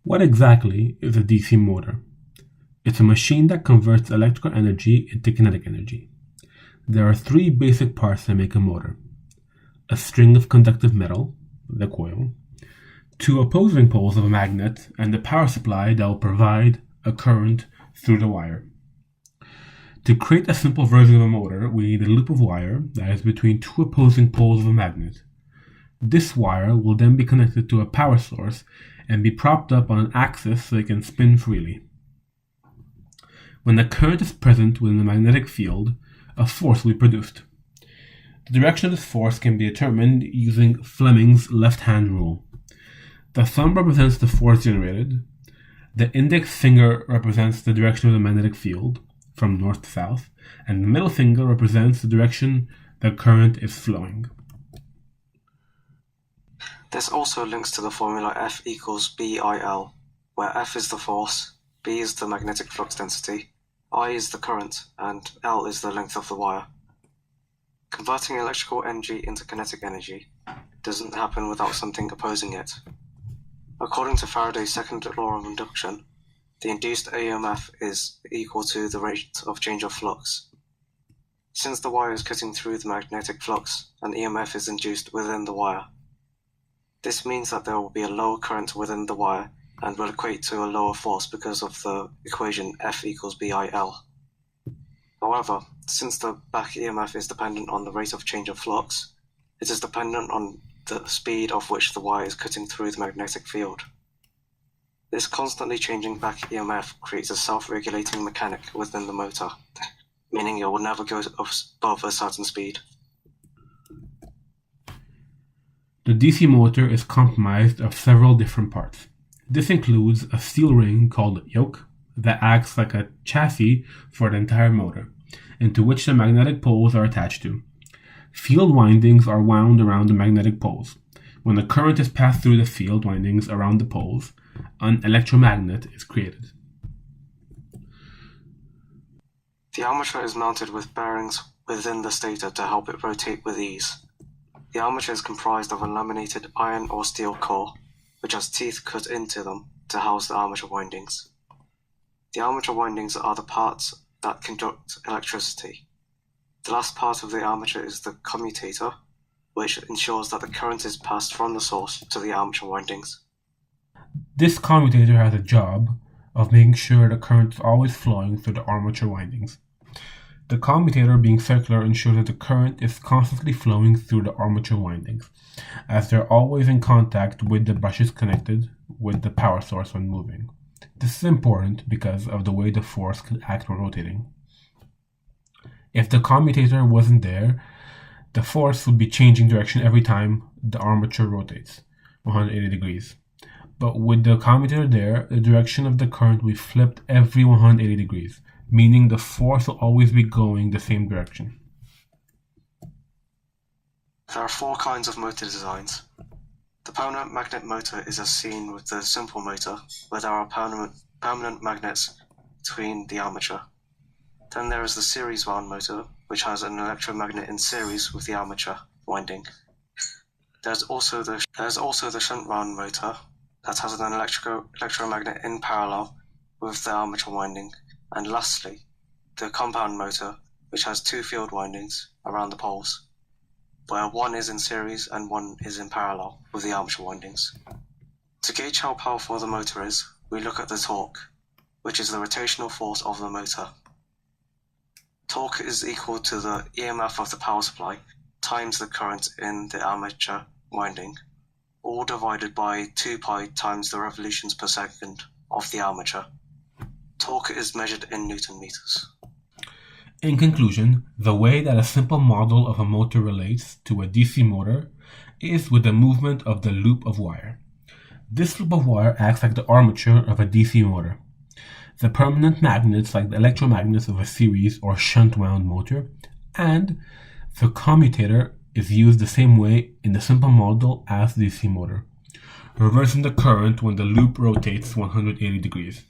What exactly is a DC motor? It's a machine that converts electrical energy into kinetic energy. There are three basic parts that make a motor: a string of conductive metal, the coil, two opposing poles of a magnet, and a power supply that will provide a current through the wire. To create a simple version of a motor, we need a loop of wire that is between two opposing poles of a magnet. This wire will then be connected to a power source and be propped up on an axis so it can spin freely. When the current is present within the magnetic field, a force will be produced. The direction of this force can be determined using Fleming's left-hand rule. The thumb represents the force generated, the index finger represents the direction of the magnetic field, from north to south, and the middle finger represents the direction the current is flowing. This also links to the formula F equals BIL, where F is the force, B is the magnetic flux density, I is the current, and L is the length of the wire. Converting electrical energy into kinetic energy doesn't happen without something opposing it. According to Faraday's second law of induction, the induced EMF is equal to the rate of change of flux. Since the wire is cutting through the magnetic flux, an EMF is induced within the wire. This means that there will be a lower current within the wire and will equate to a lower force because of the equation F equals BIL. However, since the back EMF is dependent on the rate of change of flux, it is dependent on the speed of which the wire is cutting through the magnetic field. This constantly changing back EMF creates a self-regulating mechanic within the motor, meaning it will never go above a certain speed. The DC motor is comprised of several different parts. This includes a steel ring called yoke that acts like a chassis for the entire motor, into which the magnetic poles are attached to. Field windings are wound around the magnetic poles. When the current is passed through the field windings around the poles, an electromagnet is created. The armature is mounted with bearings within the stator to help it rotate with ease. The armature is comprised of a laminated iron or steel core, which has teeth cut into them to house the armature windings. The armature windings are the parts that conduct electricity. The last part of the armature is the commutator, which ensures that the current is passed from the source to the armature windings. This commutator has a job of making sure the current is always flowing through the armature windings. The commutator, being circular, ensures that the current is constantly flowing through the armature windings, as they're always in contact with the brushes connected with the power source when moving. This is important because of the way the force can act when rotating. If the commutator wasn't there, the force would be changing direction every time the armature rotates, 180 degrees. But with the commutator there, the direction of the current will be flipped every 180 degrees, meaning the force will always be going the same direction. There are four kinds of motor designs. The permanent magnet motor is as seen with the simple motor, where there are permanent magnets between the armature. Then there is the series wound motor, which has an electromagnet in series with the armature winding. There's also the shunt wound motor that has an electromagnet in parallel with the armature winding. And lastly, the compound motor, which has two field windings around the poles, where one is in series and one is in parallel with the armature windings. To gauge how powerful the motor is, we look at the torque, which is the rotational force of the motor. Torque is equal to the EMF of the power supply times the current in the armature winding, all divided by 2 pi times the revolutions per second of the armature. Torque is measured in Newton meters. In conclusion, the way that a simple model of a motor relates to a DC motor is with the movement of the loop of wire. This loop of wire acts like the armature of a DC motor. The permanent magnets like the electromagnets of a series or shunt wound motor, and the commutator is used the same way in the simple model as the DC motor, reversing the current when the loop rotates 180 degrees.